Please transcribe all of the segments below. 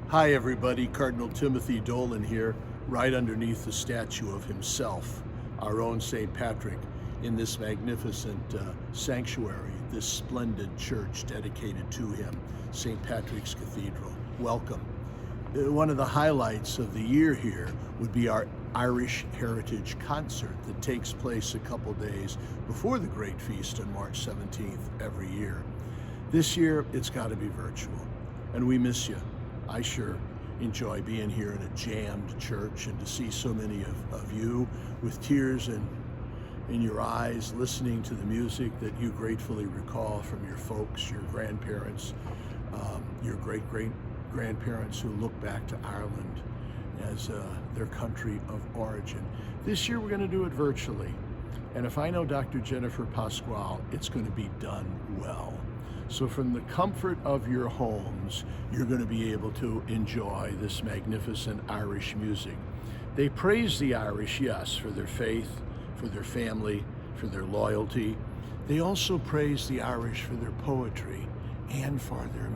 Hi everybody, Cardinal Timothy Dolan here, right underneath the statue of himself, our own St. Patrick, in this magnificent sanctuary, this splendid church dedicated to him, St. Patrick's Cathedral. Welcome. One of the highlights of the year here would be our Irish Heritage Concert that takes place a couple days before the Great Feast on March 17th every year. This year, it's got to be virtual, and we miss you. I sure enjoy being here in a jammed church and to see so many of you with tears in your eyes, listening to the music that you gratefully recall from your folks, your grandparents, your great-great-grandparents who look back to Ireland as their country of origin. This year we're going to do it virtually. And if I know Dr. Jennifer Pasquale, it's going to be done well. So from the comfort of your homes, you're going to be able to enjoy this magnificent Irish music. They praise the Irish, yes, for their faith, for their family, for their loyalty. They also praise the Irish for their poetry and for their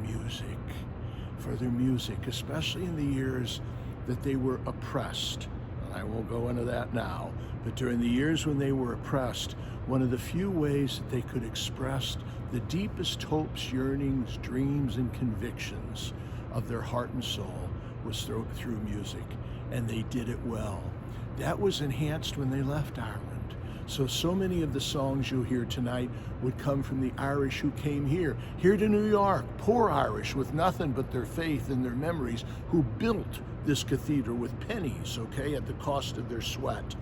music, especially in the years that they were oppressed. And I won't go into that now, but during the years when they were oppressed, one of the few ways that they could express the deepest hopes, yearnings, dreams, and convictions of their heart and soul was through music, and they did it well. That was enhanced when they left Ireland. So many of the songs you'll hear tonight would come from the Irish who came here to New York, poor Irish with nothing but their faith and their memories, who built this cathedral with pennies, okay, at the cost of their sweat.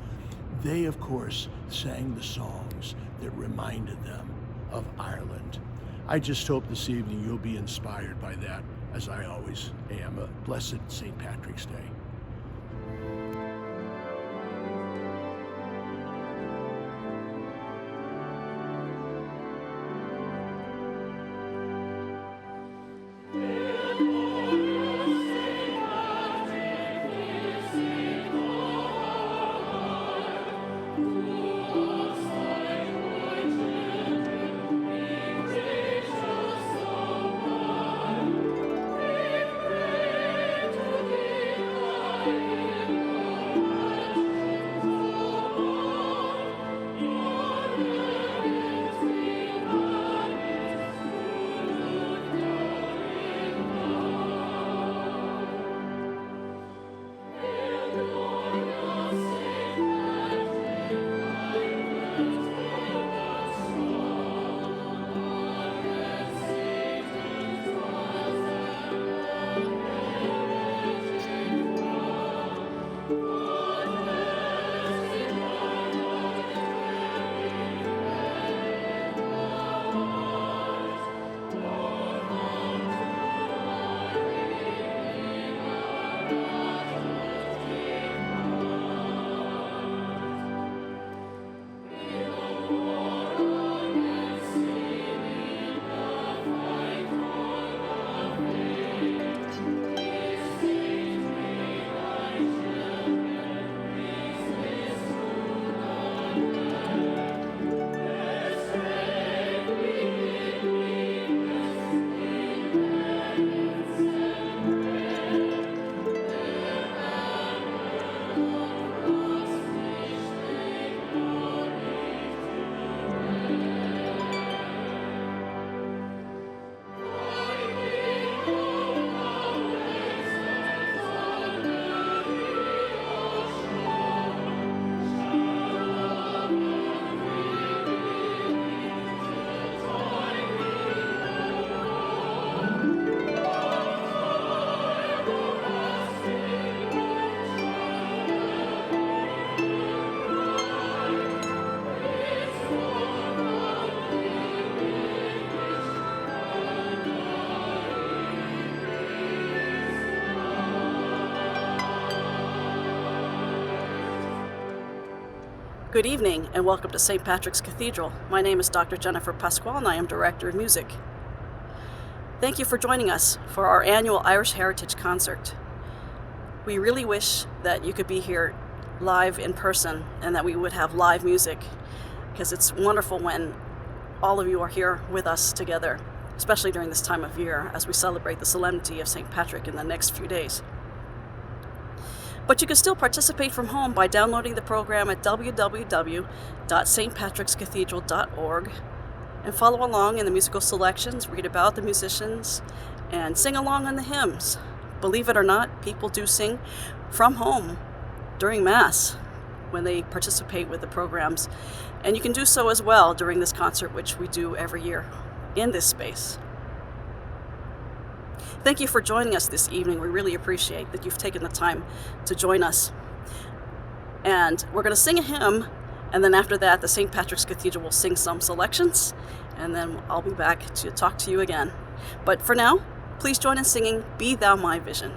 They, of course, sang the songs that reminded them of Ireland. I just hope this evening you'll be inspired by that, as I always am. A blessed St. Patrick's Day. Good evening and welcome to St. Patrick's Cathedral. My name is Dr. Jennifer Pasquale and I am Director of Music. Thank you for joining us for our annual Irish Heritage Concert. We really wish that you could be here live in person and that we would have live music, because it's wonderful when all of you are here with us together. especially during this time of year as we celebrate the solemnity of St. Patrick in the next few days. But you can still participate from home by downloading the program at www.stpatrickscathedral.org and follow along in the musical selections, read about the musicians, and sing along on the hymns. Believe it or not, people do sing from home during Mass when they participate with the programs. And you can do so as well during this concert, which we do every year in this space. Thank you for joining us this evening. We really appreciate that you've taken the time to join us. And we're going to sing a hymn, and then after that, the St. Patrick's Cathedral will sing some selections, and then I'll be back to talk to you again. But for now, please join in singing Be Thou My Vision.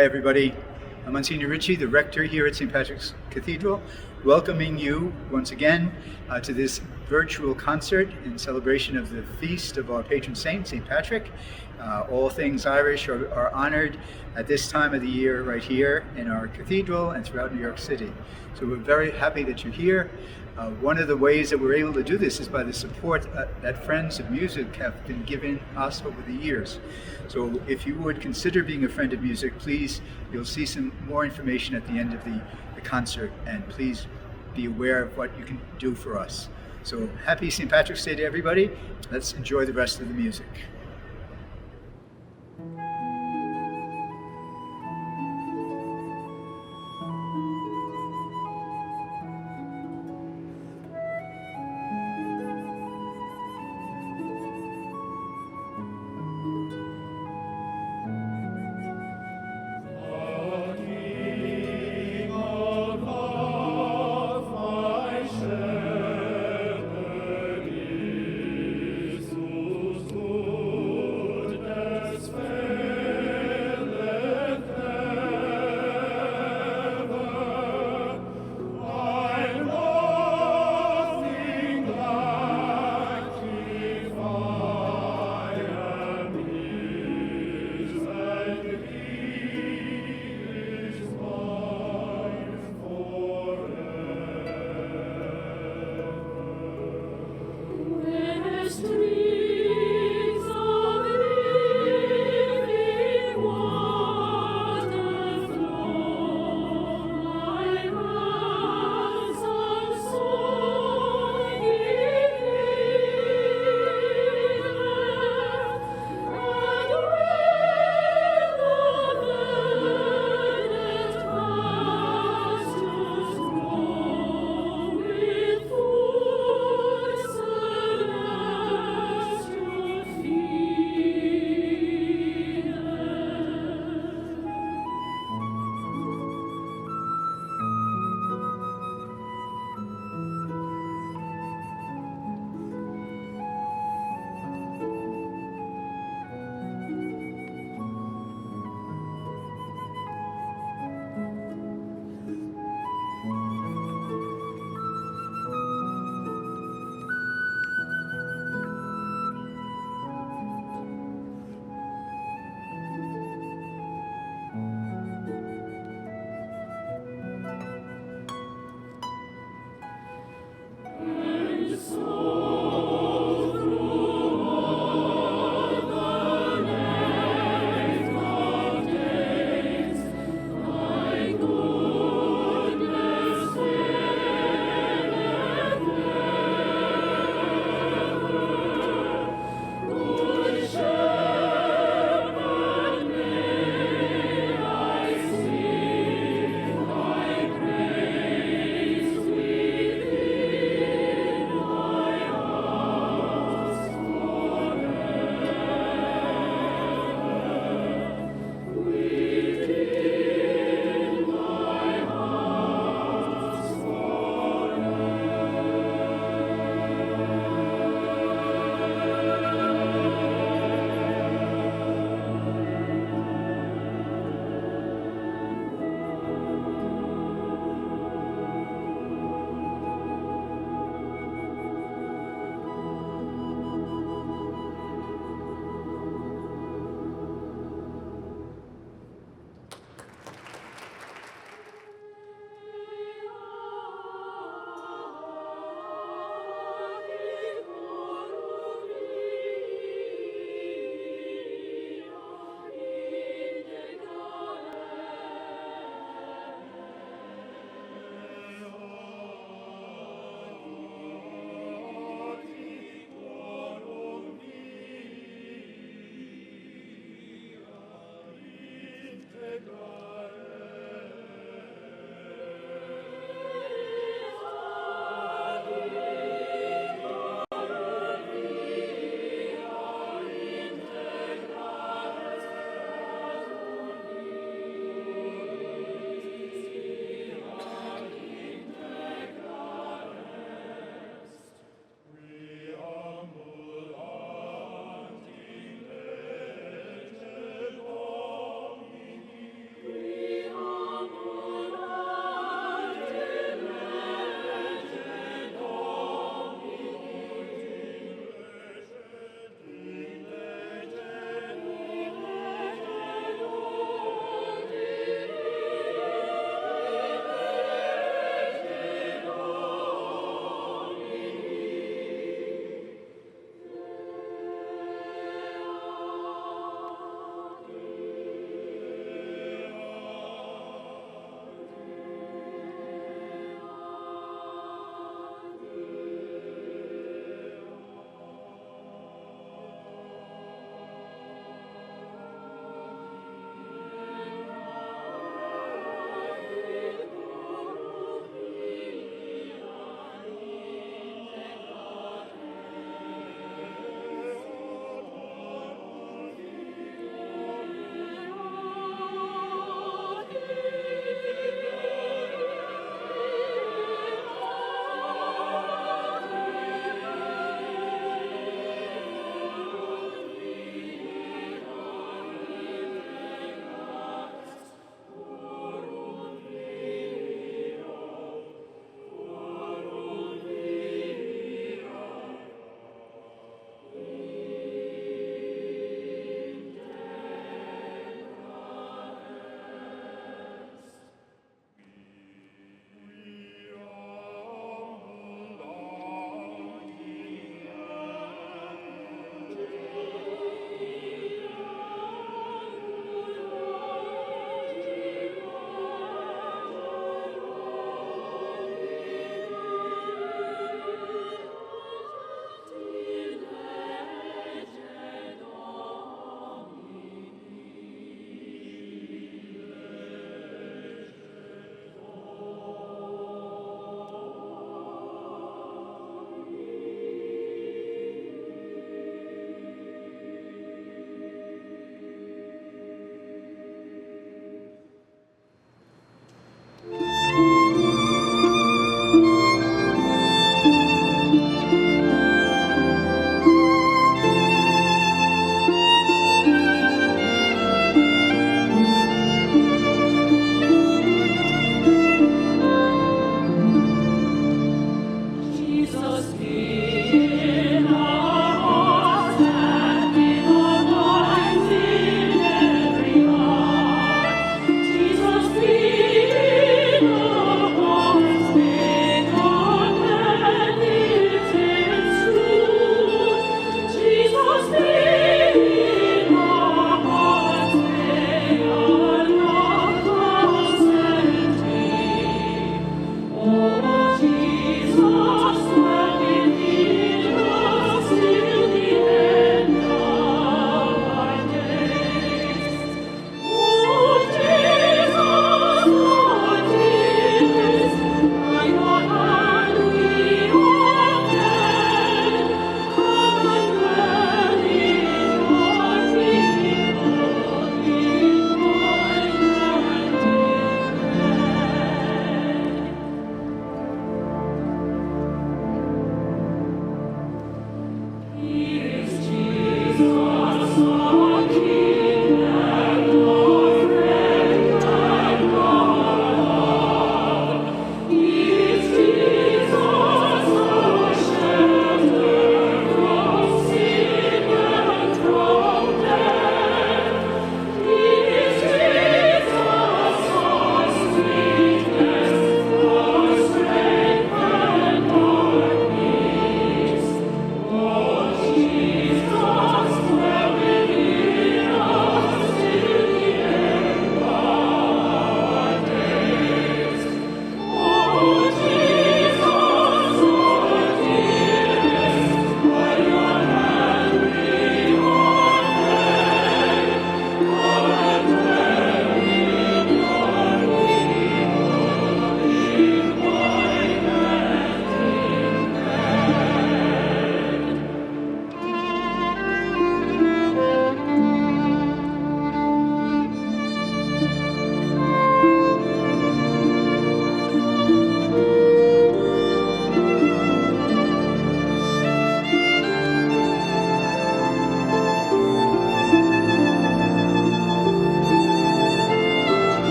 Hi everybody, I'm Monsignor Ritchie, the rector here at St. Patrick's Cathedral, welcoming you once again to this virtual concert in celebration of the feast of our patron saint, St. Patrick. All things Irish are honored at this time of the year right here in our cathedral and throughout New York City. So we're very happy that you're here. One of the ways that we're able to do this is by the support that Friends of Music have been giving us over the years. So if you would consider being a friend of music, please, you'll see some more information at the end of the concert, and please be aware of what you can do for us. So happy St. Patrick's Day to everybody. Let's enjoy the rest of the music. Shepherd, Jesus,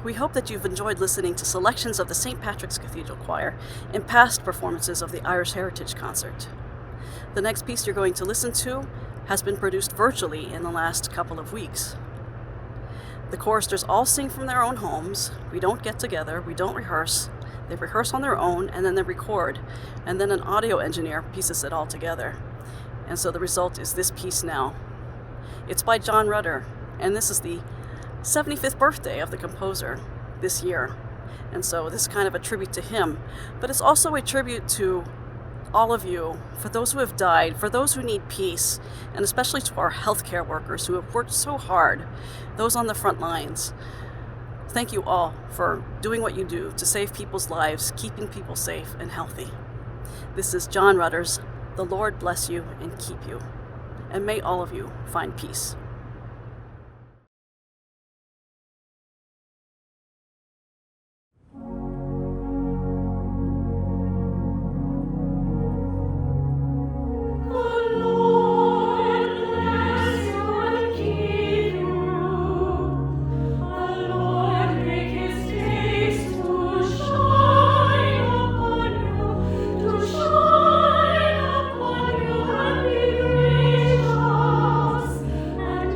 We hope that you've enjoyed listening to selections of the St. Patrick's Cathedral Choir in past performances of the Irish Heritage Concert. The next piece you're going to listen to has been produced virtually in the last couple of weeks. The choristers all sing from their own homes. We don't get together, we don't rehearse. They rehearse on their own and then they record, and then an audio engineer pieces it all together. And so the result is this piece now. It's by John Rutter, and this is the 75th birthday of the composer this year. And so this is kind of a tribute to him, but it's also a tribute to all of you, for those who have died, for those who need peace, and especially to our healthcare workers who have worked so hard, those on the front lines. Thank you all for doing what you do to save people's lives, keeping people safe and healthy. This is John Rutter's "The Lord Bless You and Keep You," and may all of you find peace. And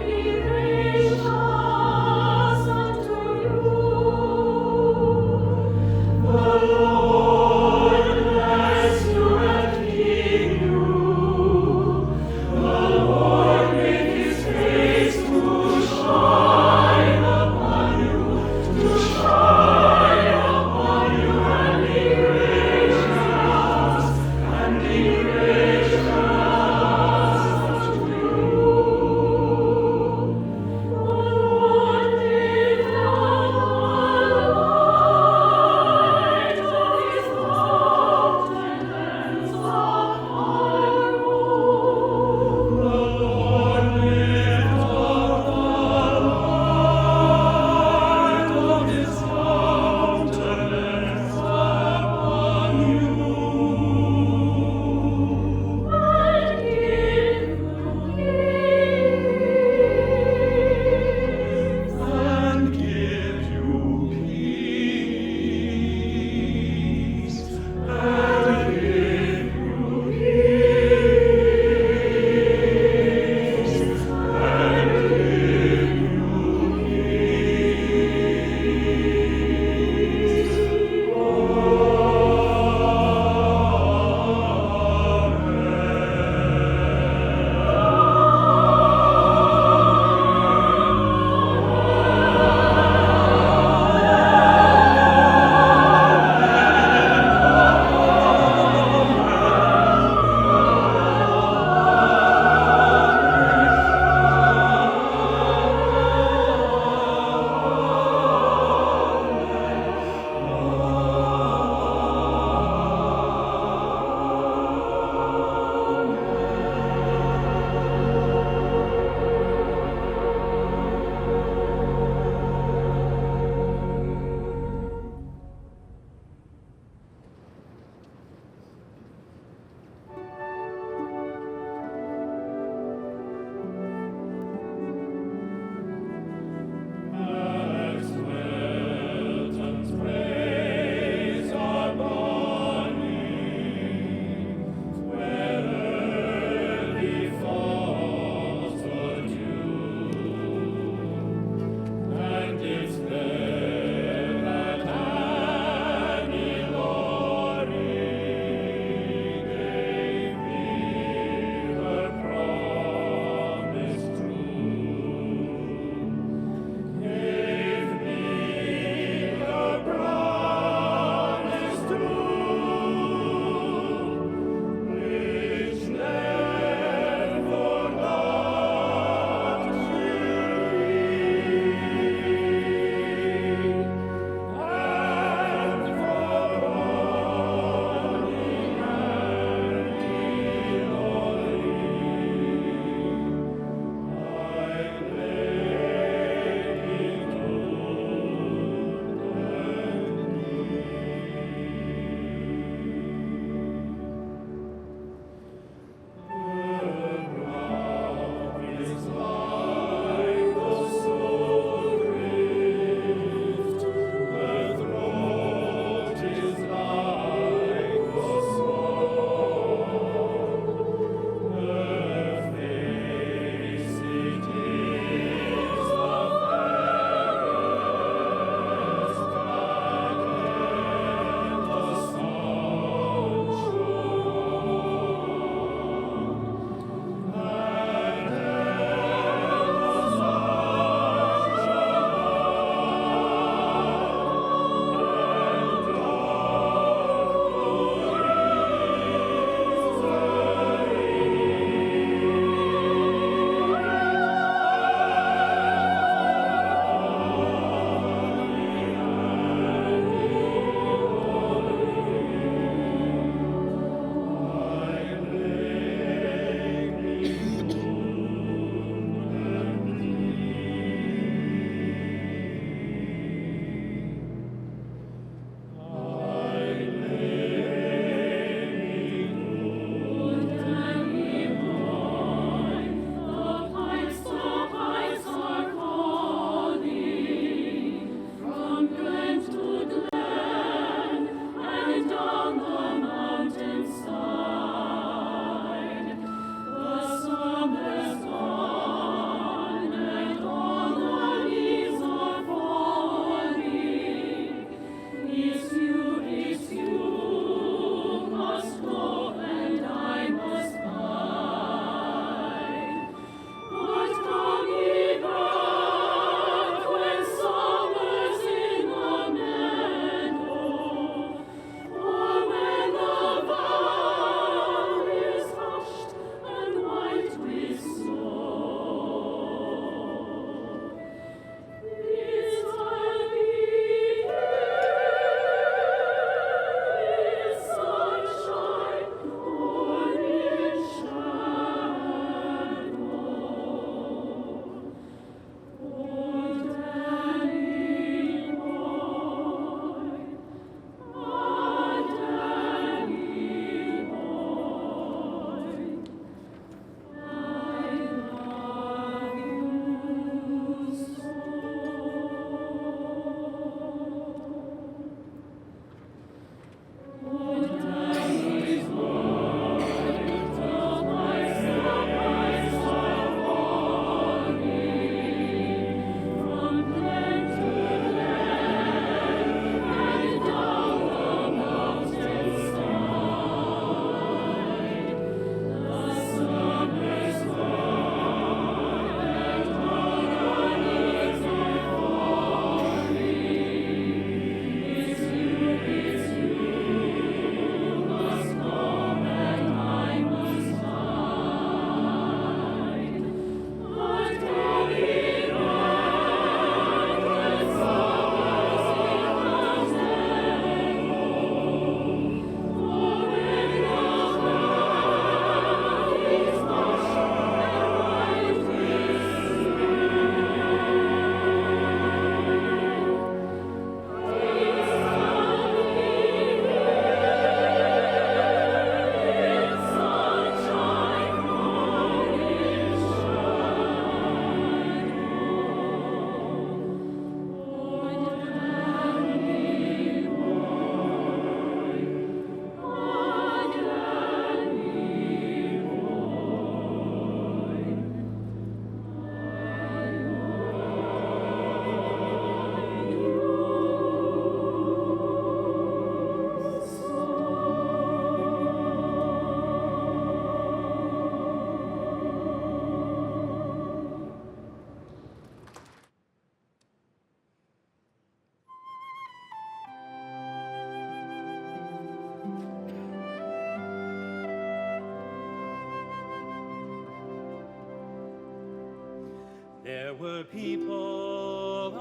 There were people of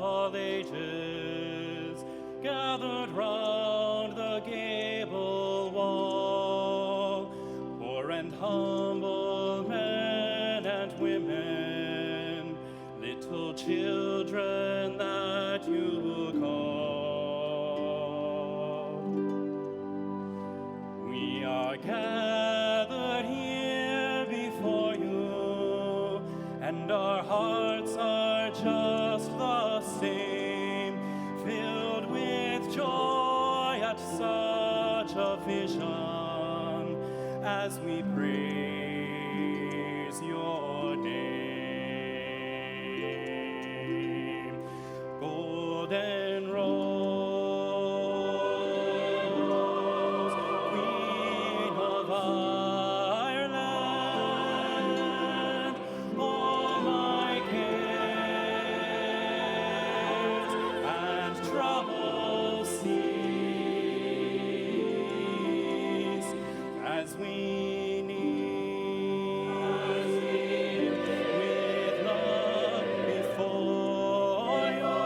all ages gathered round the gable wall, poor and humble men and women, little children that you call. We are gathered here before you, and our hearts are just the same, filled with joy at such a vision as we praise your name. Golden Rose, Queen of Ireland, all my cares and troubles cease as we kneel with love before you.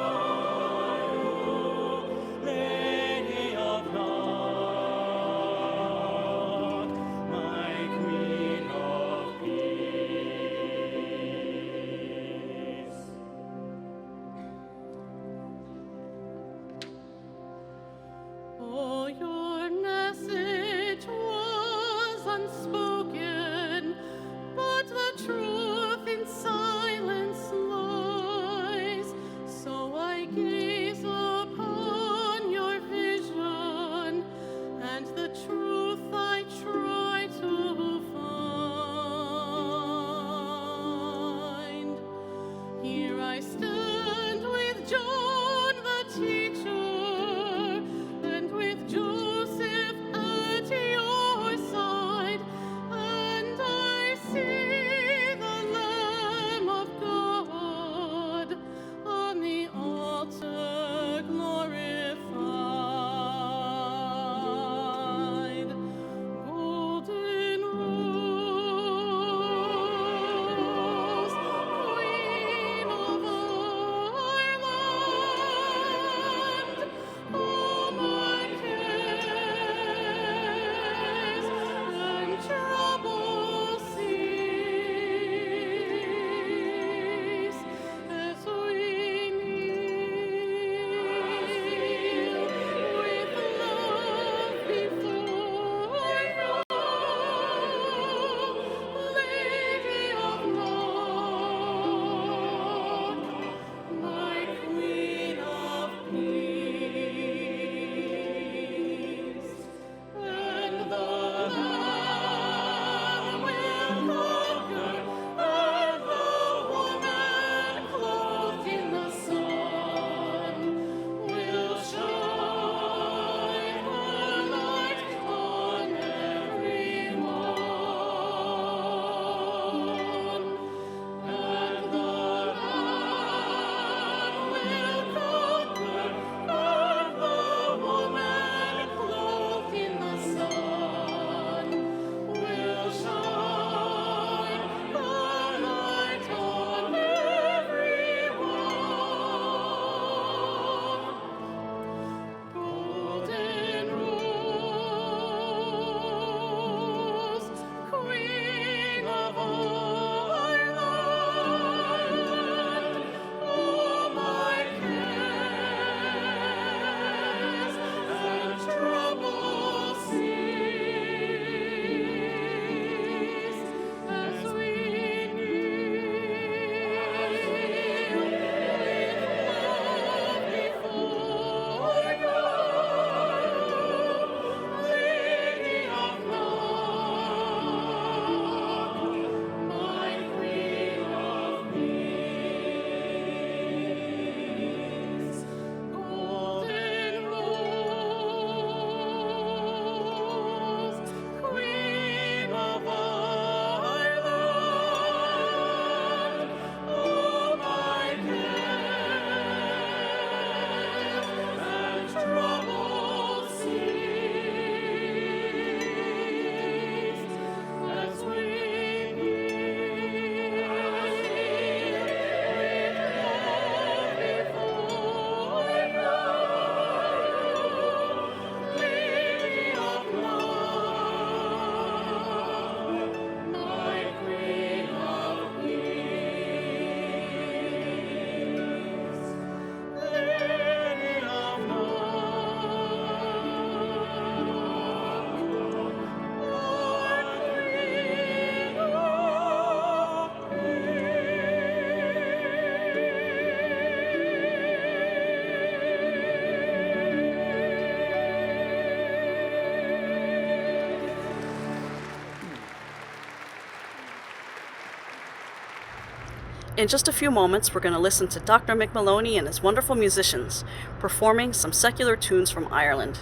In just a few moments, we're going to listen to Dr. Mick Maloney and his wonderful musicians performing some secular tunes from Ireland.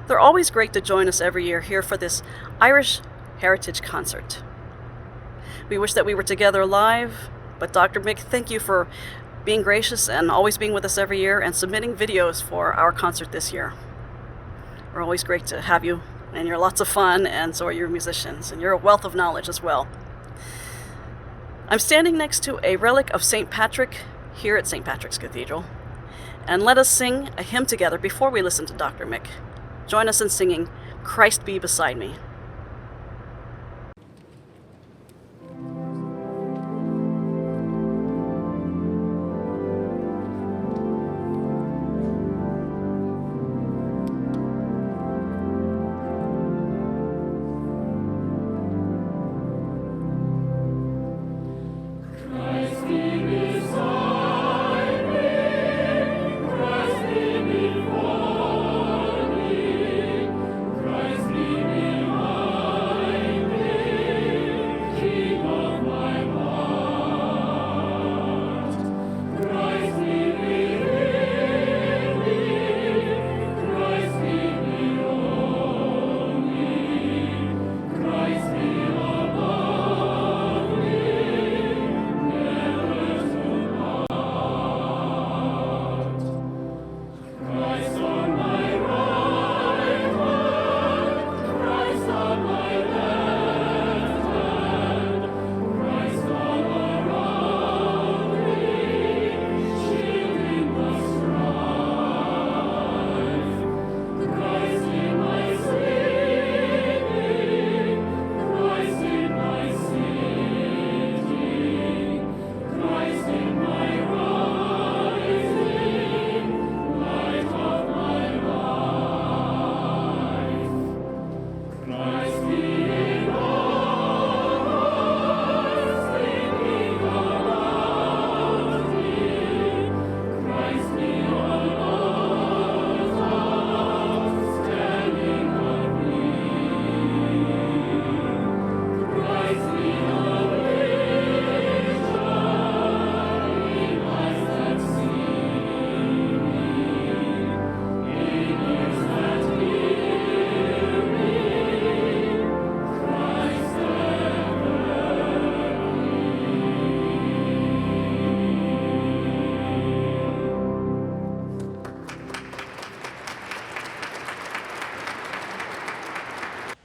They're always great to join us every year here for this Irish Heritage Concert. We wish that we were together live, but Dr. Mick, thank you for being gracious and always being with us every year and submitting videos for our concert this year. We're always great to have you, and you're lots of fun, and so are your musicians, and you're a wealth of knowledge as well. I'm standing next to a relic of St. Patrick here at St. Patrick's Cathedral, and let us sing a hymn together before we listen to Dr. Mick. Join us in singing Christ Be Beside Me.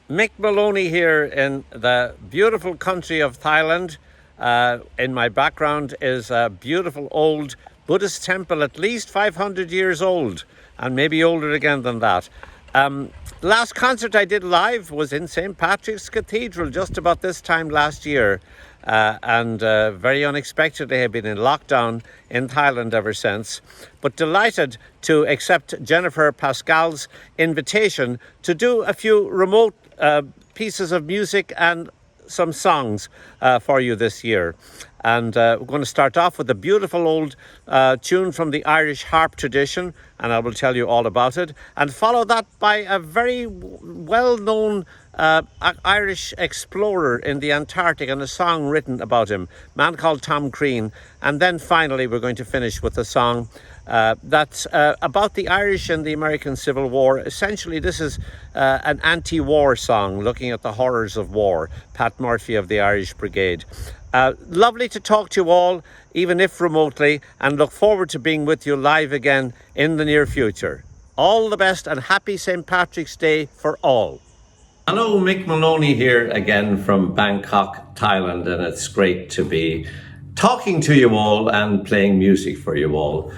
Mick Maloney here in the beautiful country of Thailand. In my background is a beautiful old Buddhist temple, at least 500 years old, and maybe older again than that. The last concert I did live was in St. Patrick's Cathedral just about this time last year, and very unexpectedly have been in lockdown in Thailand ever since, but delighted to accept Jennifer Pascal's invitation to do a few remote pieces of music and some songs for you this year. And we're going to start off with a beautiful old tune from the Irish harp tradition, and I will tell you all about it, and follow that by a very well-known Irish explorer in the Antarctic and a song written about him, a man called Tom Crean. And then finally we're going to finish with a song that's about the Irish and the American Civil War. Essentially, this is an anti-war song looking at the horrors of war. Pat Murphy of the Irish Brigade. Lovely to talk to you all, even if remotely, and look forward to being with you live again in the near future. All the best and happy St. Patrick's Day for all. Hello, Mick Maloney here again from Bangkok, Thailand, and it's great to be talking to you all and playing music for you all.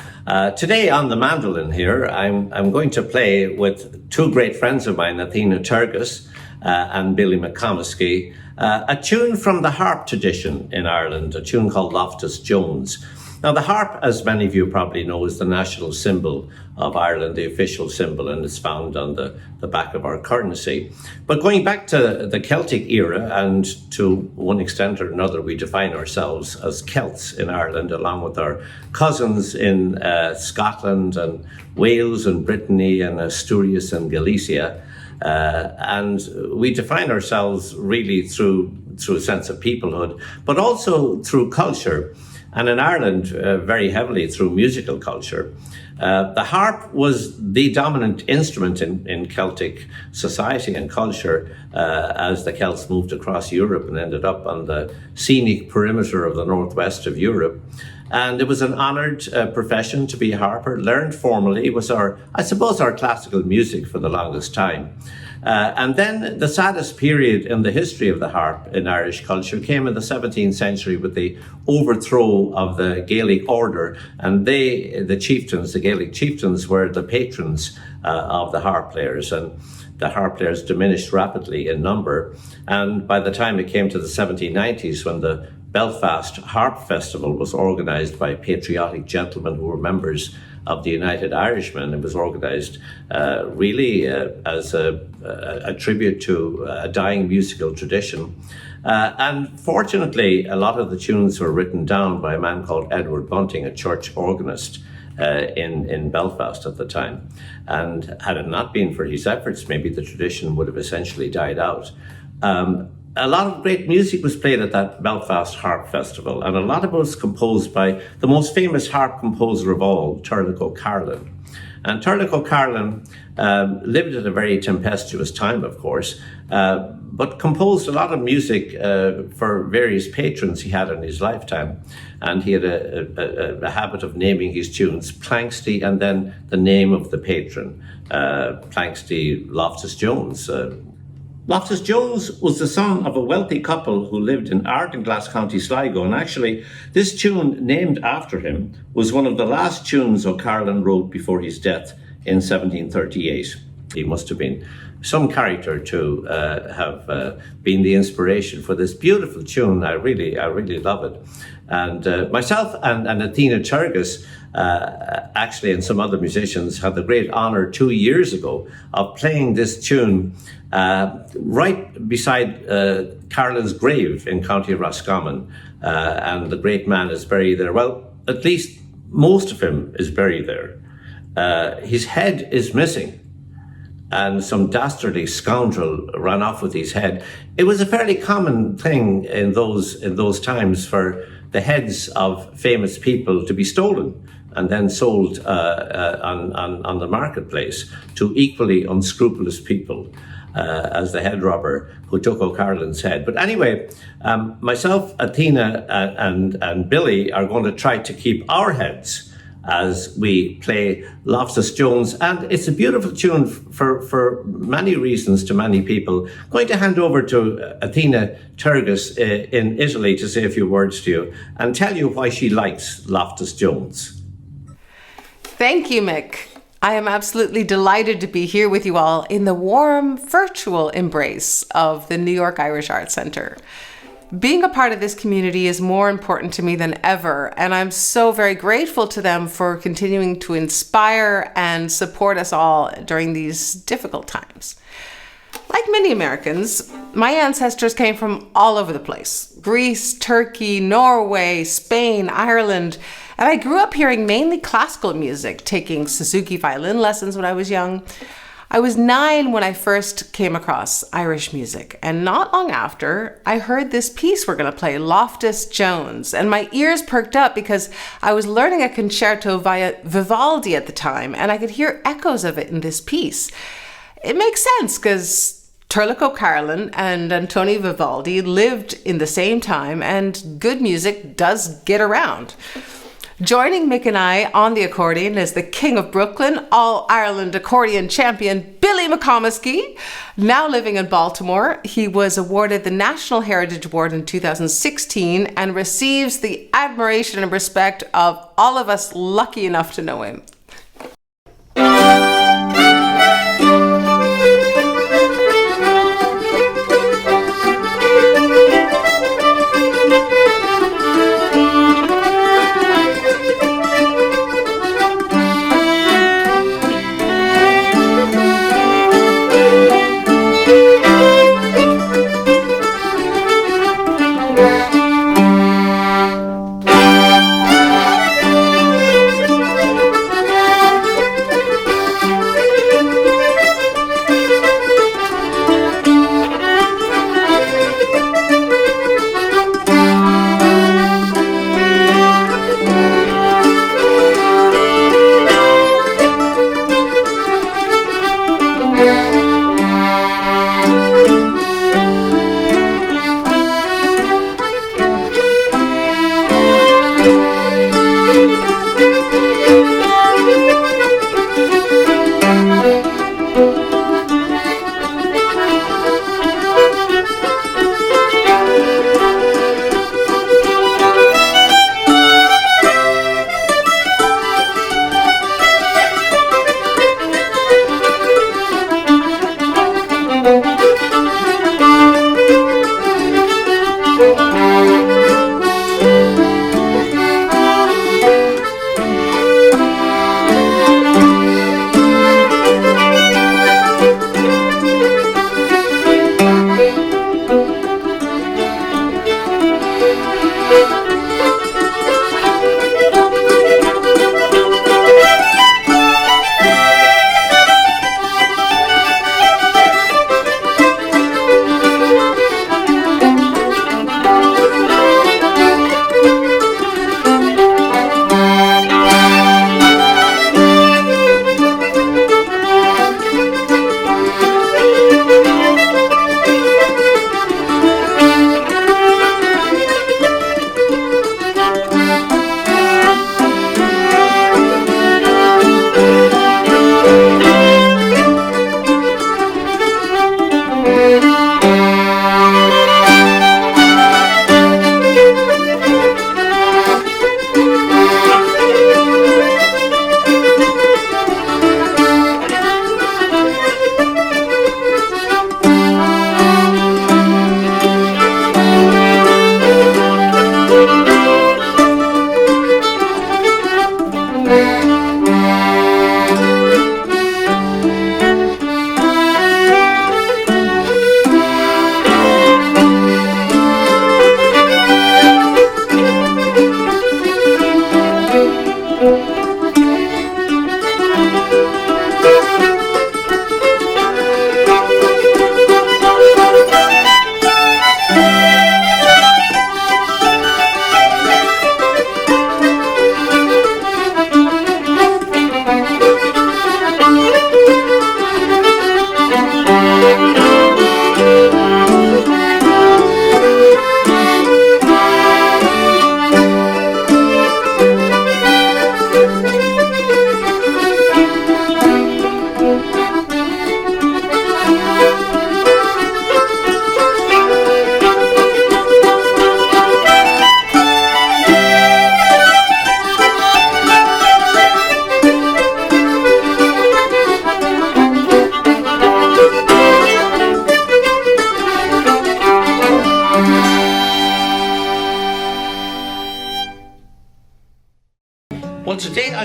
Today on the mandolin here, I'm going to play with two great friends of mine, Athena Turgis and Billy McComiskey, a tune from the harp tradition in Ireland, a tune called Loftus Jones. Now, the harp, as many of you probably know, is the national symbol of Ireland, the official symbol, and it's found on the back of our currency. But going back to the Celtic era, and to one extent or another, we define ourselves as Celts in Ireland, along with our cousins in Scotland and Wales and Brittany and Asturias and Galicia. And we define ourselves really through a sense of peoplehood, but also through culture. and in Ireland very heavily through musical culture. The harp was the dominant instrument in Celtic society and culture as the Celts moved across Europe and ended up on the scenic perimeter of the northwest of Europe. And it was an honoured profession to be a harper. Learned formally. It was our classical music for the longest time. And then the saddest period in the history of the harp in Irish culture came in the 17th century with the overthrow of the Gaelic order. And the Gaelic chieftains, were the patrons of the harp players. And the harp players diminished rapidly in number. And by the time it came to the 1790s, when the Belfast Harp Festival was organised by patriotic gentlemen who were members of the United Irishmen, it was organised really as a tribute to a dying musical tradition. And fortunately, a lot of the tunes were written down by a man called Edward Bunting, a church organist in Belfast at the time. And had it not been for his efforts, maybe the tradition would have essentially died out. A lot of great music was played at that Belfast Harp Festival, and a lot of it was composed by the most famous harp composer of all, Turlough O'Carolan. And Turlough O'Carolan lived at a very tempestuous time, of course, but composed a lot of music for various patrons he had in his lifetime. And he had a habit of naming his tunes Planxty and then the name of the patron, Planxty Loftus Jones. Loftus Jones was the son of a wealthy couple who lived in Ardenglass, County Sligo, and actually this tune, named after him, was one of the last tunes O'Carolan wrote before his death in 1738. He must have been some character to have been the inspiration for this beautiful tune. I really love it. And myself and Athena Turgis, actually, and some other musicians, had the great honour 2 years ago of playing this tune right beside Carolan's grave in County Roscommon. And the great man is buried there. Well, at least most of him is buried there. His head is missing, and some dastardly scoundrel ran off with his head. It was a fairly common thing in those times for the heads of famous people to be stolen and then sold on the marketplace to equally unscrupulous people as the head robber who took O'Carolan's head. But anyway, myself, Athena, and Billy are going to try to keep our heads as we play Loftus Jones. And it's a beautiful tune for many reasons to many people. I'm going to hand over to Athena Turgis in Italy to say a few words to you and tell you why she likes Loftus Jones. Thank you, Mick. I am absolutely delighted to be here with you all in the warm virtual embrace of the New York Irish Arts Center. Being a part of this community is more important to me than ever, and I'm so very grateful to them for continuing to inspire and support us all during these difficult times. Like many Americans, my ancestors came from all over the place: Greece, Turkey, Norway, Spain, Ireland, and I grew up hearing mainly classical music, taking Suzuki violin lessons when I was young. I was 9 when I first came across Irish music, and not long after, I heard this piece we're going to play, Loftus Jones, and my ears perked up because I was learning a concerto via Vivaldi at the time, and I could hear echoes of it in this piece. It makes sense because Turlough O'Carolan and Antonio Vivaldi lived in the same time, and good music does get around. Joining Mick and I on the accordion is the King of Brooklyn, All-Ireland accordion champion, Billy McComiskey, now living in Baltimore. He was awarded the National Heritage Award in 2016 and receives the admiration and respect of all of us lucky enough to know him.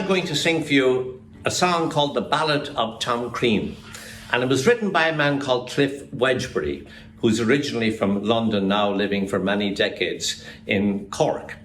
I'm going to sing for you a song called The Ballad of Tom Crean. And it was written by a man called Cliff Wedgbury, who's originally from London, now living for many decades in Cork.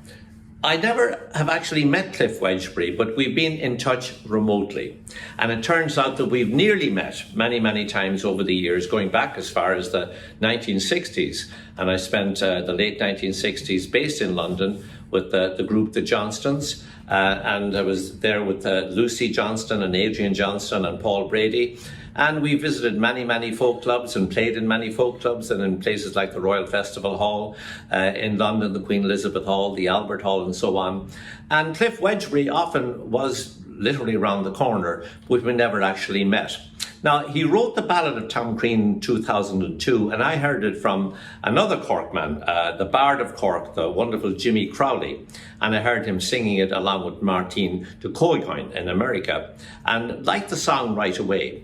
I never have actually met Cliff Wedgbury, but we've been in touch remotely. And it turns out that we've nearly met many, many times over the years, going back as far as the 1960s. And I spent the late 1960s based in London with the group The Johnstons. And I was there with Lucy Johnston and Adrian Johnston and Paul Brady. And we visited many, many folk clubs and played in many folk clubs and in places like the Royal Festival Hall in London, the Queen Elizabeth Hall, the Albert Hall, and so on. And Cliff Wedgbury often was literally around the corner, but we never actually met. Now, he wrote The Ballad of Tom Crean in 2002, and I heard it from another Cork man, the Bard of Cork, the wonderful Jimmy Crowley, and I heard him singing it along with Martine de Coycoin in America, and liked the song right away.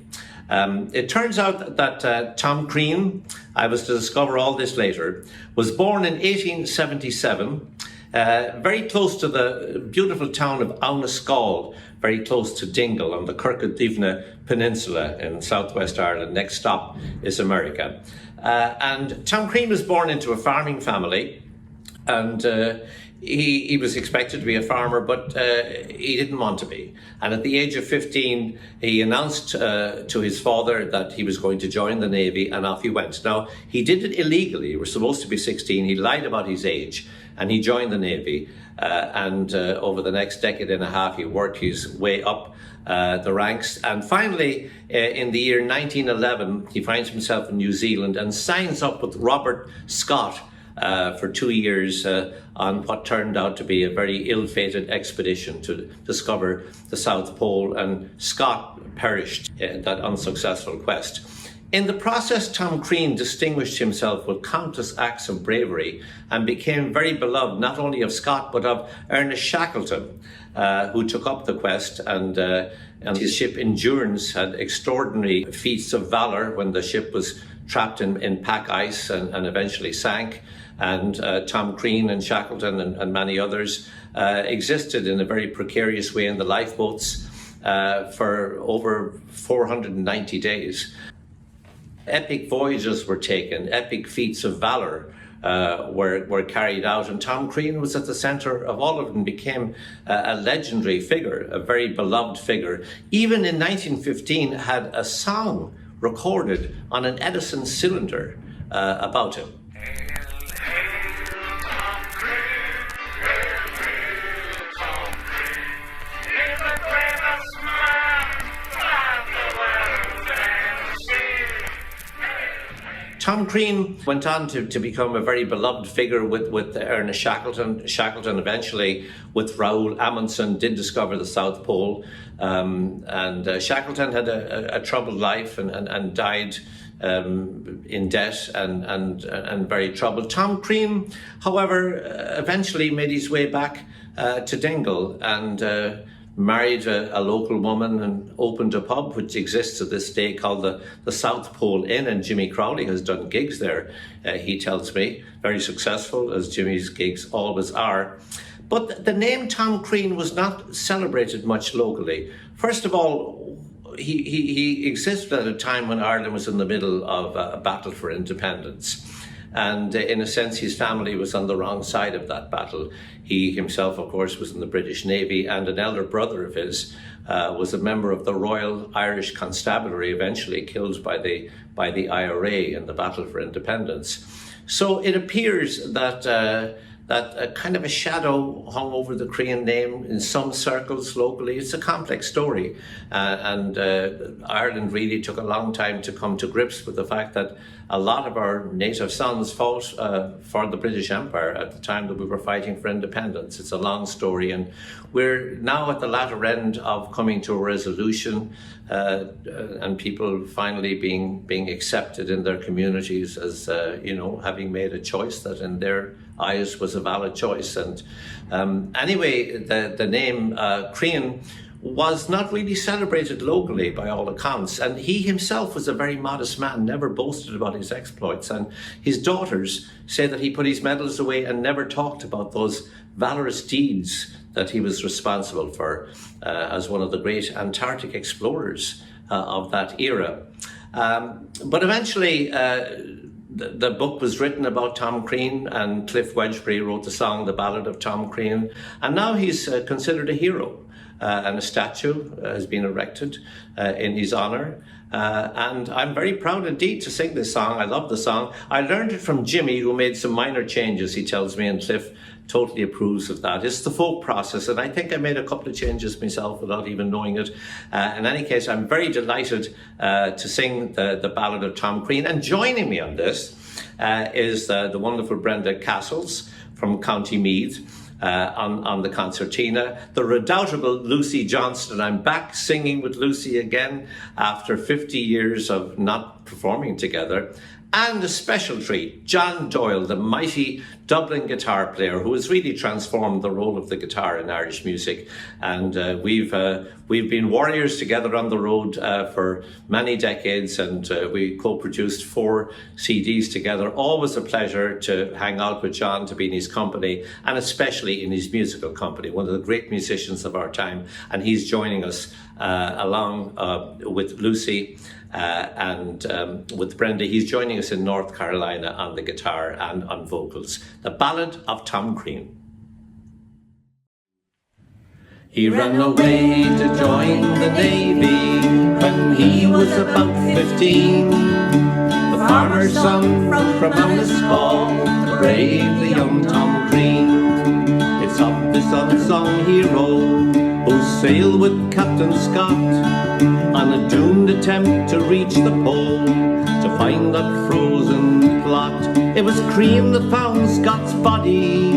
It turns out that Tom Crean, I was to discover all this later, was born in 1877, very close to the beautiful town of Auniscall, very close to Dingle on the Kirkadivna Peninsula in southwest Ireland. Next stop is America. And Tom Crean was born into a farming family, and he was expected to be a farmer, but he didn't want to be. And at the age of 15, he announced to his father that he was going to join the Navy, and off he went. Now, he did it illegally. He was supposed to be 16. He lied about his age, and he joined the Navy. And over the next decade and a half, he worked his way up the ranks. And finally, in the year 1911, he finds himself in New Zealand and signs up with Robert Scott for 2 years on what turned out to be a very ill-fated expedition to discover the South Pole, and Scott perished in that unsuccessful quest. In the process, Tom Crean distinguished himself with countless acts of bravery and became very beloved not only of Scott but of Ernest Shackleton, who took up the quest, and his ship Endurance had extraordinary feats of valour when the ship was trapped in pack ice and eventually sank. And Tom Crean and Shackleton and many others existed in a very precarious way in the lifeboats for over 490 days. Epic voyages were taken, epic feats of valour were carried out, and Tom Crean was at the centre of all of it and became a legendary figure, a very beloved figure. Even in 1915 had a song recorded on an Edison cylinder about him. Tom Crean went on to become a very beloved figure with Ernest Shackleton. Shackleton eventually, with Raoul Amundsen, did discover the South Pole. And Shackleton had a troubled life and died in debt and very troubled. Tom Crean, however, eventually made his way back to Dingle and married a local woman and opened a pub which exists to this day called the South Pole Inn, and Jimmy Crowley has done gigs there, he tells me, very successful, as Jimmy's gigs always are. But the name Tom Crean was not celebrated much locally. First of all, he existed at a time when Ireland was in the middle of a battle for independence. And in a sense, his family was on the wrong side of that battle. He himself, of course, was in the British Navy, and an elder brother of his was a member of the Royal Irish Constabulary, eventually killed by the IRA in the battle for independence. So it appears that a kind of a shadow hung over the Crean name in some circles locally. It's a complex story, and Ireland really took a long time to come to grips with the fact that a lot of our native sons fought for the British Empire at the time that we were fighting for independence. It's a long story, and we're now at the latter end of coming to a resolution, and people finally being accepted in their communities as having made a choice that in their eyes was a valid choice. And anyway, the name Crean was not really celebrated locally by all accounts. And he himself was a very modest man, never boasted about his exploits. And his daughters say that he put his medals away and never talked about those valorous deeds that he was responsible for as one of the great Antarctic explorers of that era. But eventually, the book was written about Tom Crean, and Cliff Wedgbury wrote the song, The Ballad of Tom Crean. And now he's considered a hero. And a statue has been erected in his honour. And I'm very proud indeed to sing this song. I love the song. I learned it from Jimmy, who made some minor changes, he tells me, and Cliff totally approves of that. It's the folk process, and I think I made a couple of changes myself without even knowing it. In any case, I'm very delighted to sing the Ballad of Tom Crean. And joining me on this is the wonderful Brenda Castles from County Meath. On the concertina, the redoubtable Lucy Johnston. I'm back singing with Lucy again after 50 years of not performing together. And a special treat, John Doyle, the mighty Dublin guitar player who has really transformed the role of the guitar in Irish music. And we've been warriors together on the road for many decades, and we co-produced 4 CDs together. Always a pleasure to hang out with John, to be in his company, and especially in his musical company, one of the great musicians of our time. And he's joining us along with Lucy and with Brenda. He's joining us in North Carolina on the guitar and on vocals. The Ballad of Tom Crean. He ran away to join the Navy when he was about 15. The farmer's son from Anniscall, the brave, the young Tom Crean. It's of this unsung hero who sailed with Captain Scott on a doomed attempt to reach the pole, to find that frozen plot. It was Crean that found Scott's body,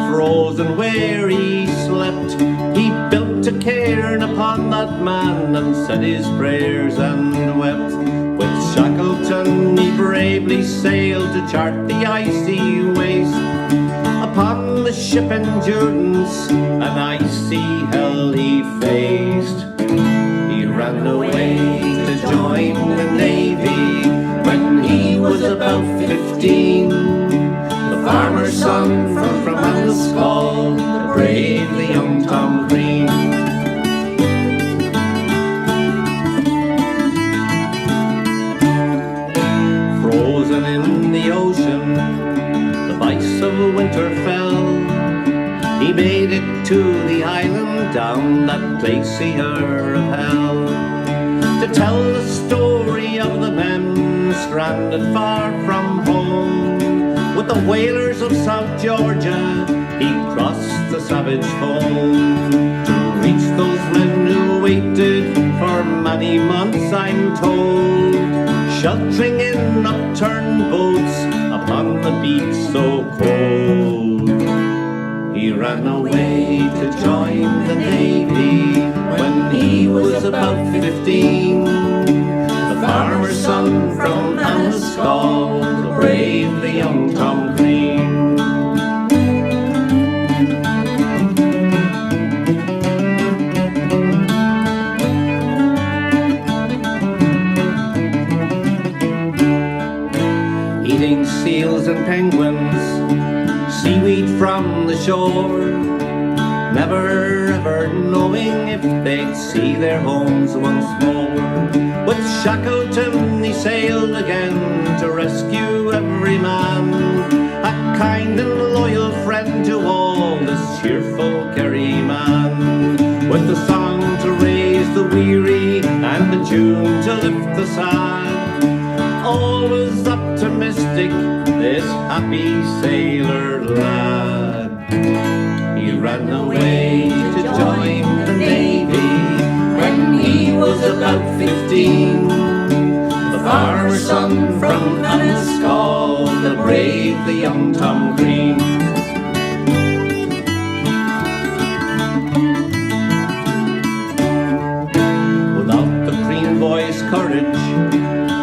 frozen where he slept. He built a cairn upon that man and said his prayers and wept. With Shackleton he bravely sailed to chart the icy waste. Upon the ship Endurance an icy hell he faced. He ran away to join the Navy when he was about 15. The farmer's son from Anniscall, the brave, the young Tom Crean. Frozen in the ocean, the vice of winter fell. He made it to the island down that glacier of hell, to tell the story of the men stranded far from home. With the whalers of South Georgia, he crossed the savage foam, to reach those men who waited for many months, I'm told, sheltering in upturned boats upon the beach so cold. He ran away to join the Navy when he was about 15. The farmer's son from Anniscall, the brave, the young Tom Crean. Eating seals and penguins, seaweed from the shore, never ever knowing if they'd see their homes once more. With Shackleton he sailed again to rescue every man, a kind and loyal friend to all this cheerful Kerry man, with the song to raise the weary and the tune to lift the sad. Always optimistic, this happy sailor lad. He ran away to join the Navy when he was about 15. The farmer's son from Anniscall, the brave, the young Tom Crean. Without the Crean boy's courage,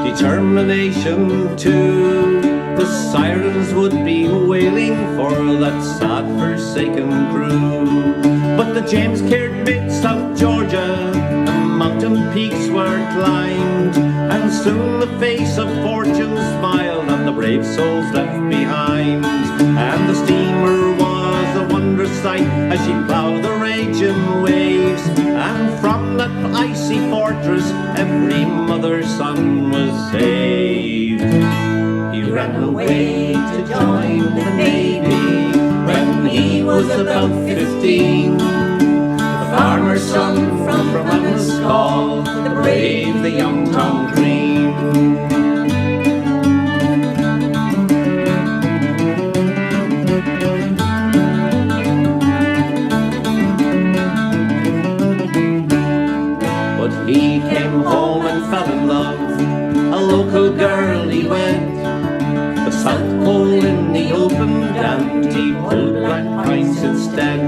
determined nation too. The sirens would be wailing for that sad forsaken crew. But the James Caird bits of Georgia, the mountain peaks were climbed, and soon the face of fortune smiled on the brave souls left behind. And the steamer was a wondrous sight as she ploughed the raging waves, and from that icy fortress every mother's son was saved. He ran away to join the Navy when he was about 15. The farmer's son from Enniscall, the brave, the young Tom Green. But he came home and fell in love, a local girl he wed. The South Pole in the open, and he pulled black pints instead.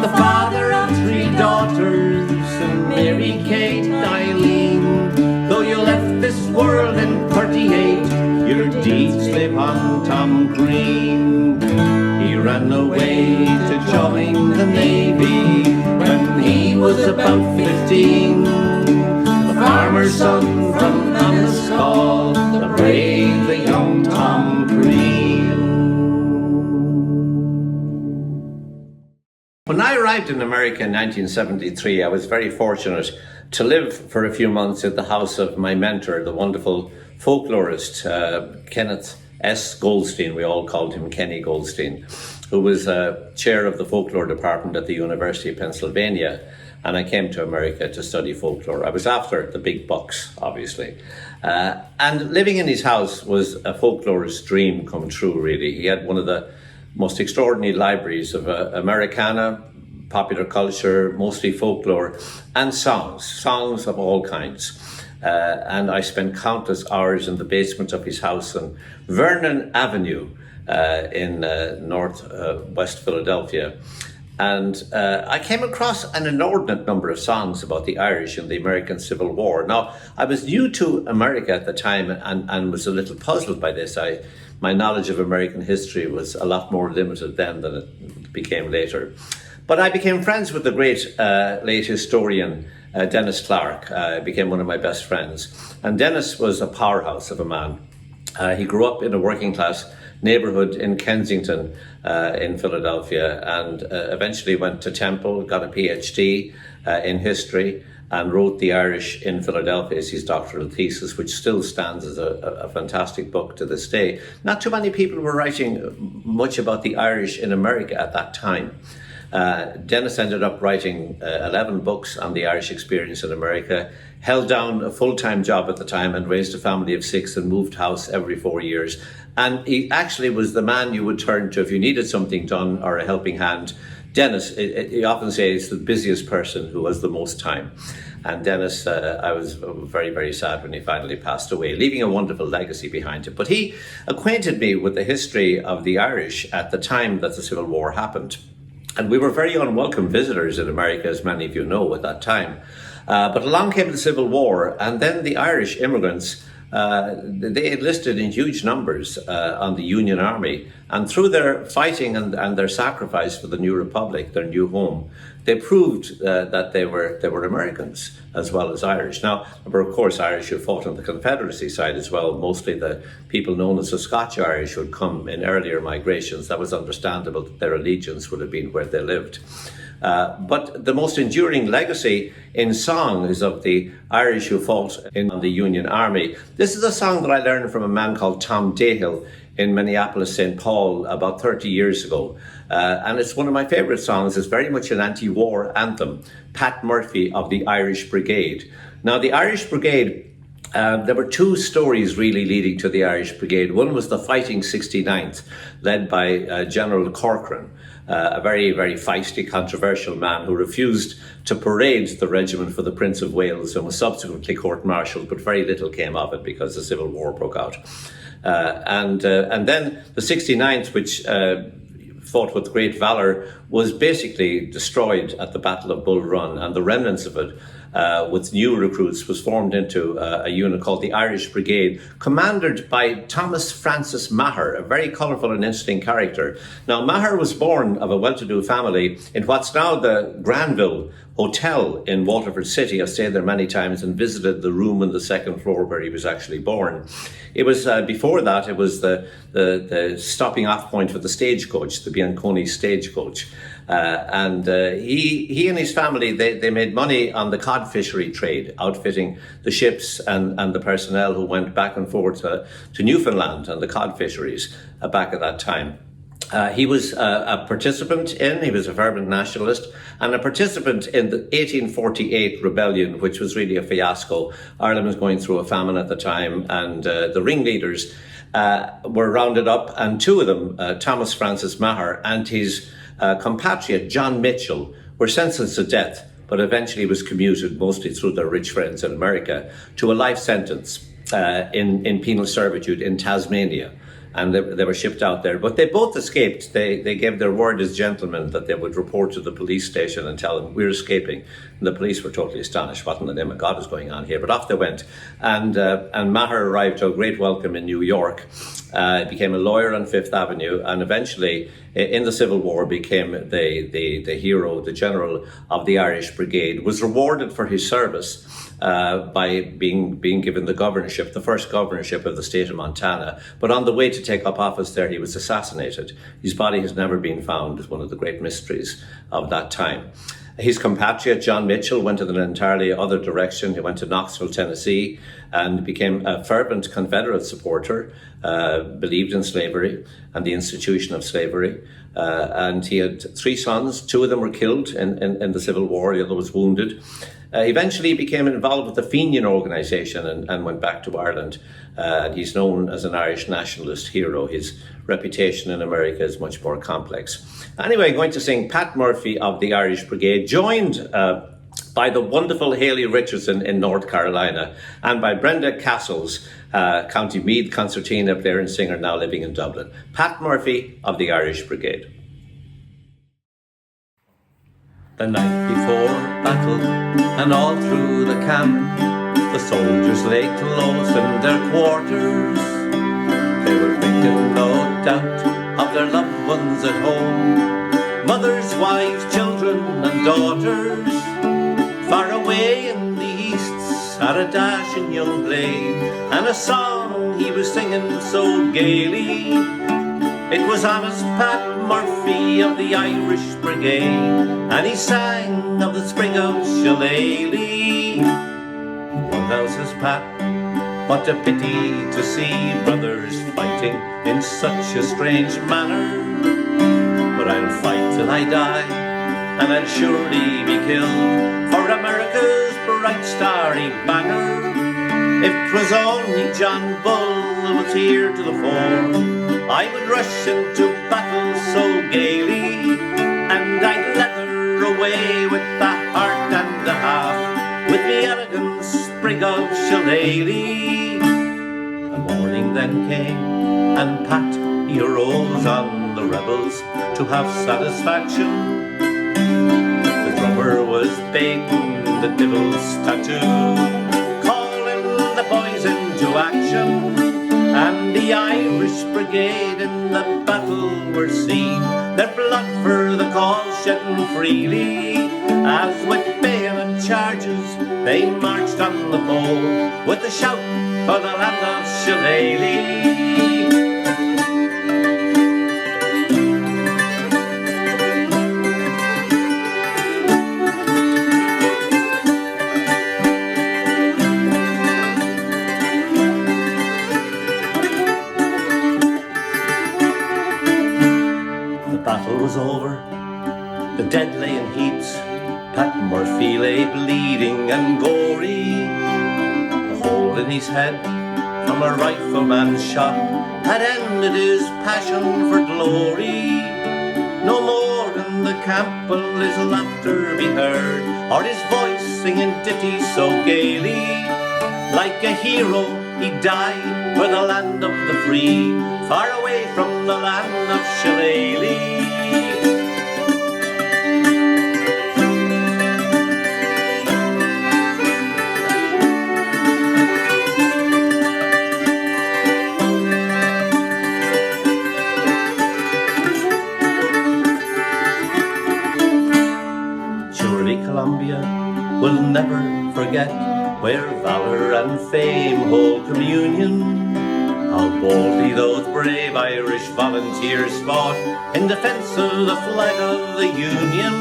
The father of 3 daughters, and Mary, Kate, Eileen. Though you left this world in 38, your deeds live on, Tom Green. He ran away to join the Navy when he was about 15. The farmer's son from Enniscall, the brave, the young Tom Green. When I arrived in America in 1973, I was very fortunate to live for a few months at the house of my mentor, the wonderful folklorist Kenneth S. Goldstein. We all called him Kenny Goldstein, who was chair of the folklore department at the University of Pennsylvania. And I came to America to study folklore. I was after the big bucks, obviously. And living in his house was a folklorist's dream come true, really. He had one of the most extraordinary libraries of Americana, popular culture, mostly folklore, and songs of all kinds. And I spent countless hours in the basement of his house on Vernon Avenue in northwest Philadelphia. And I came across an inordinate number of songs about the Irish in the American Civil War. Now, I was new to America at the time and was a little puzzled by this. My knowledge of American history was a lot more limited then than it became later. But I became friends with the great late historian Dennis Clark. Became one of my best friends. And Dennis was a powerhouse of a man. He grew up in a working class neighborhood in Kensington in Philadelphia, and eventually went to Temple, got a PhD in history, and wrote The Irish in Philadelphia as his doctoral thesis, which still stands as a fantastic book to this day. Not too many people were writing much about the Irish in America at that time. Dennis ended up writing 11 books on the Irish experience in America, held down a full-time job at the time and raised a family of 6 and moved house every 4 years. And he actually was the man you would turn to if you needed something done or a helping hand. Dennis, he often says, the busiest person who has the most time. And Dennis, I was very, very sad when he finally passed away, leaving a wonderful legacy behind him. But he acquainted me with the history of the Irish at the time that the Civil War happened. And we were very unwelcome visitors in America, as many of you know, at that time. But along came the Civil War, and then the Irish immigrants, they enlisted in huge numbers on the Union Army. And through their fighting and their sacrifice for the new republic, their new home, they proved that they were Americans as well as Irish. Now, there were, of course, Irish who fought on the Confederacy side as well. Mostly the people known as the Scotch Irish who had come in earlier migrations. That was understandable that their allegiance would have been where they lived. But the most enduring legacy in song is of the Irish who fought in the Union Army. This is a song that I learned from a man called Tom Dahill in Minneapolis, St. Paul, about 30 years ago. And it's one of my favourite songs. It's very much an anti-war anthem, Pat Murphy of the Irish Brigade. Now, the Irish Brigade, there were 2 stories really leading to the Irish Brigade. One was the Fighting 69th, led by General Corcoran, a very, very feisty, controversial man who refused to parade the regiment for the Prince of Wales and was subsequently court-martialed, but very little came of it because the Civil War broke out. And then the 69th, which fought with great valour, was basically destroyed at the Battle of Bull Run, and the remnants of it with new recruits, was formed into a unit called the Irish Brigade, commanded by Thomas Francis Maher, a very colourful and interesting character. Now, Maher was born of a well-to-do family in what's now the Granville Hotel in Waterford City. I've stayed there many times and visited the room on the second floor where he was actually born. It was, before that, it was the stopping off point for the stagecoach, the Bianconi stagecoach. And he and his family, they made money on the cod fishery trade, outfitting the ships and the personnel who went back and forth to Newfoundland and the cod fisheries back at that time. He was a participant he was a fervent nationalist, and a participant in the 1848 rebellion, which was really a fiasco. Ireland was going through a famine at the time, and the ringleaders were rounded up, and two of them, Thomas Francis Maher and his compatriot John Mitchell, were sentenced to death, but eventually was commuted, mostly through their rich friends in America, to a life sentence in penal servitude in Tasmania. And they were shipped out there. But they both escaped. They gave their word as gentlemen that they would report to the police station and tell them, we're escaping. And the police were totally astonished. What in the name of God is going on here? But off they went. And Maher arrived to a great welcome in New York. Became a lawyer on Fifth Avenue, and eventually in the Civil War became the hero, the general of the Irish Brigade. Was rewarded for his service by being given the governorship, the first governorship of the state of Montana. But on the way to take up office there, he was assassinated. His body has never been found. It's one of the great mysteries of that time. His compatriot, John Mitchell, went in an entirely other direction. He went to Knoxville, Tennessee, and became a fervent Confederate supporter, believed in slavery and the institution of slavery. And he had three sons. Two of them were killed in the Civil War. The other was wounded. Eventually became involved with the Fenian organisation and went back to Ireland. And he's known as an Irish nationalist hero. His reputation in America is much more complex. Anyway, going to sing Pat Murphy of the Irish Brigade, joined by the wonderful Haley Richardson in North Carolina, and by Brenda Castles, County Meath concertina player and singer now living in Dublin. Pat Murphy of the Irish Brigade. The night before battle, and all through the camp, the soldiers lay close in their quarters. They were thinking, no doubt, of their loved ones at home, mothers, wives, children and daughters. Far away in the east sat a dashing young blade, and a song he was singing so gaily. It was honest Pat Murphy of the Irish Brigade, and he sang of the spring of Shillelagh. One now says Pat, what a pity to see brothers fighting in such a strange manner. But I'll fight till I die, and I'll surely be killed for America's bright starry banner. If 'twas only John Bull who was here to the fore, I would rush into battle so gaily, and I'd leather away with a heart and a half, with the elegant sprig of Shillelagh. The morning then came, and Pat he arose on the rebels to have satisfaction. The drummer was beating the devil's tattoo, calling the boys into action. And the Irish Brigade in the battle were seen, their blood for the cause shedding freely, as with bayonet charges they marched on the pole, with a shout for the land of Shillelagh. Was over, the dead lay in heaps, Pat Murphy lay bleeding and gory. A hole in his head from a rifleman's shot had ended his passion for glory. No more in the camp will his laughter be heard, or his voice singing ditties so gaily. Like a hero he died for the land of the free, far away from the land of Shillelagh. forget, where valor and fame hold communion. How boldly those brave Irish volunteers fought in defence of the flag of the Union.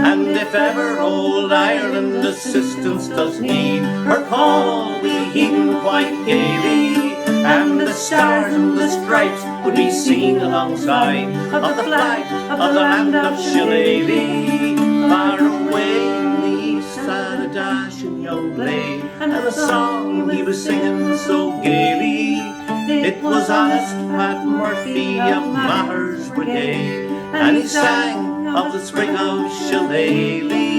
And if ever old Ireland assistance does need, her call we'll heed quite gaily, and the stars and the stripes would be seen alongside of the flag of the land of Shillelagh. Far away in the east sat a dashing young blade, and the song he was singing so gaily, it was honest Pat Murphy of Maher's Brigade, and he sang of the spring of Shillelagh.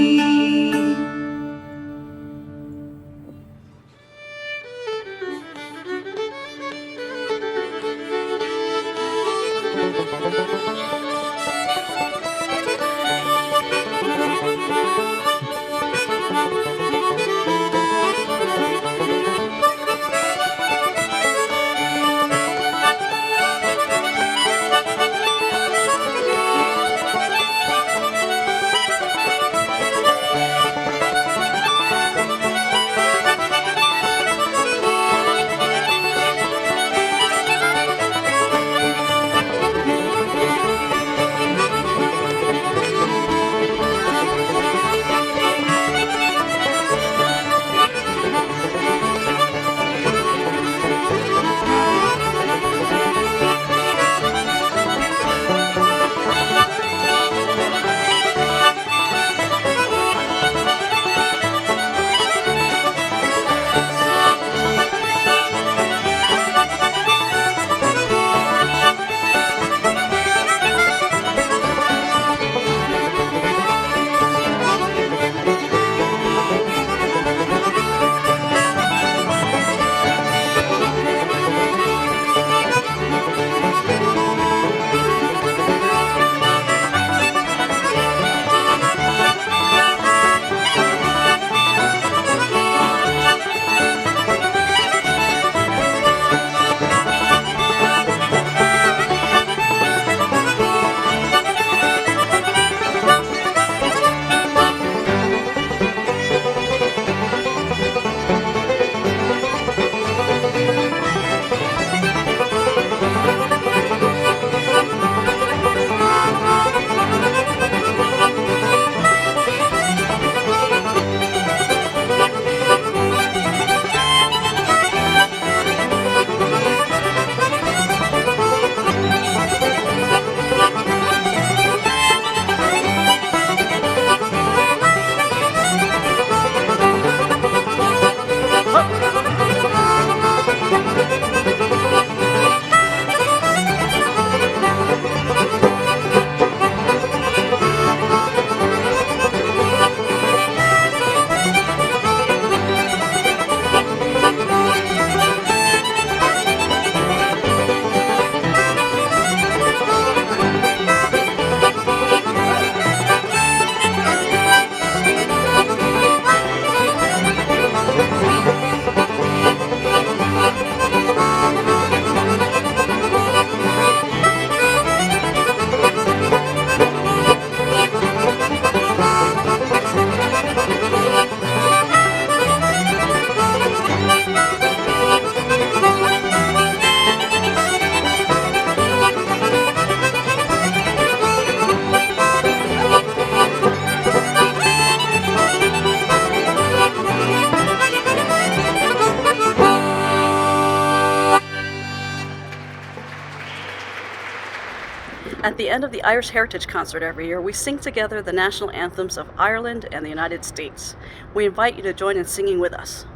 At the end of the Irish Heritage Concert every year, we sing together the national anthems of Ireland and the United States. We invite you to join in singing with us.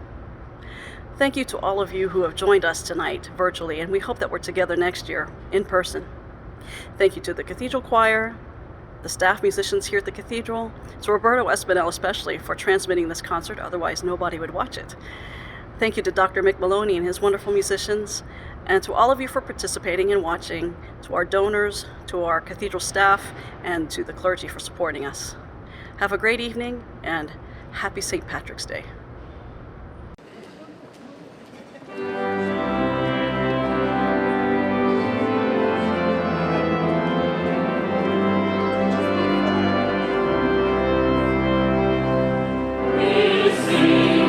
Thank you to all of you who have joined us tonight virtually, and we hope that we're together next year in person. Thank you to the Cathedral Choir, the staff musicians here at the Cathedral, to Roberto Espinel especially for transmitting this concert, otherwise nobody would watch it. Thank you to Dr. Mick Maloney and his wonderful musicians, and to all of you for participating and watching, to our donors, to our Cathedral staff, and to the clergy for supporting us. Have a great evening, and happy St. Patrick's Day. We sing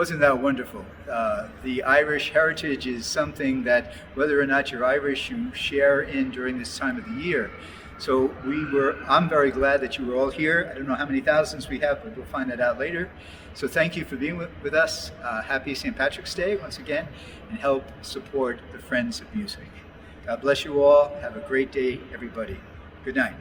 Wasn't that wonderful? The Irish heritage is something that, whether or not you're Irish, you share in during this time of the year. So I'm very glad that you were all here. I don't know how many thousands we have, but we'll find that out later. So thank you for being with us. Happy St. Patrick's Day once again, and help support the Friends of Music. God bless you all. Have a great day, everybody. Good night.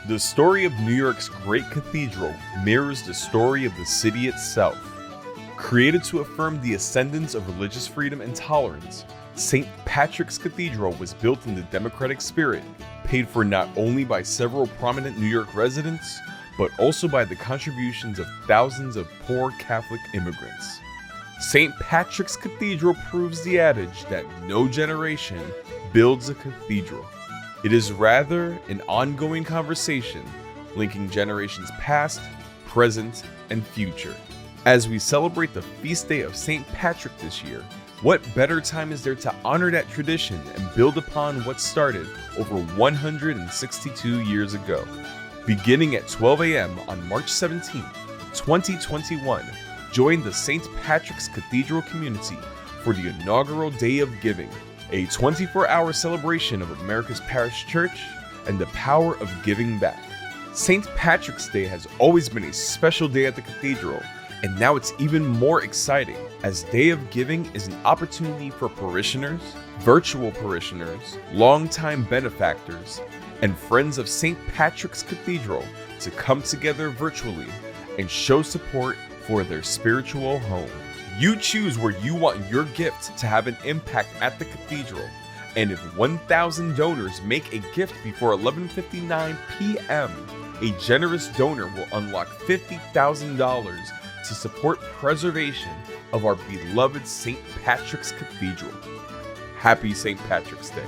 The story of New York's great cathedral mirrors the story of the city itself. Created to affirm the ascendance of religious freedom and tolerance, St. Patrick's Cathedral was built in the democratic spirit, paid for not only by several prominent New York residents, but also by the contributions of thousands of poor Catholic immigrants. St. Patrick's Cathedral proves the adage that no generation builds a cathedral. It is rather an ongoing conversation linking generations past, present, and future. As we celebrate the feast day of St. Patrick this year, what better time is there to honor that tradition and build upon what started over 162 years ago? Beginning at 12 a.m. on March 17, 2021, join the St. Patrick's Cathedral community for the inaugural Day of Giving, a 24-hour celebration of America's parish church and the power of giving back. St. Patrick's Day has always been a special day at the cathedral, and now it's even more exciting as Day of Giving is an opportunity for parishioners, virtual parishioners, longtime benefactors, and friends of St. Patrick's Cathedral to come together virtually and show support for their spiritual home. You choose where you want your gift to have an impact at the cathedral, and if 1,000 donors make a gift before 11:59 p.m., a generous donor will unlock $50,000 to support preservation of our beloved St. Patrick's Cathedral. Happy St. Patrick's Day.